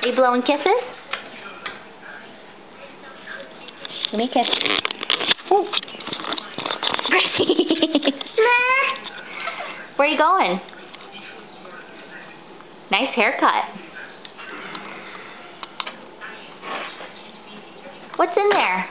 Are you blowing kisses? Give me a kiss. Ooh. Where are you going? Nice haircut. What's in there?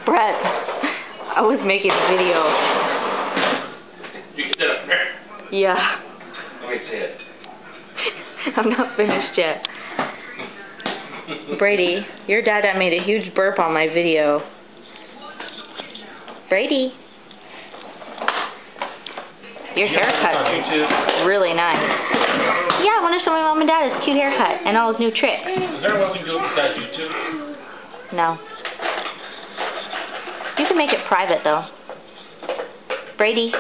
Brett, I was making a video. You can sit up there. Yeah. Let me see it. I'm not finished yet. Brady, your dad made a huge burp on my video. Brady. Your haircut is really nice. Yeah, I want to show my mom and dad his cute haircut and all his new tricks. Is there one we can do besides YouTube? No. You can make it private, though. Brady.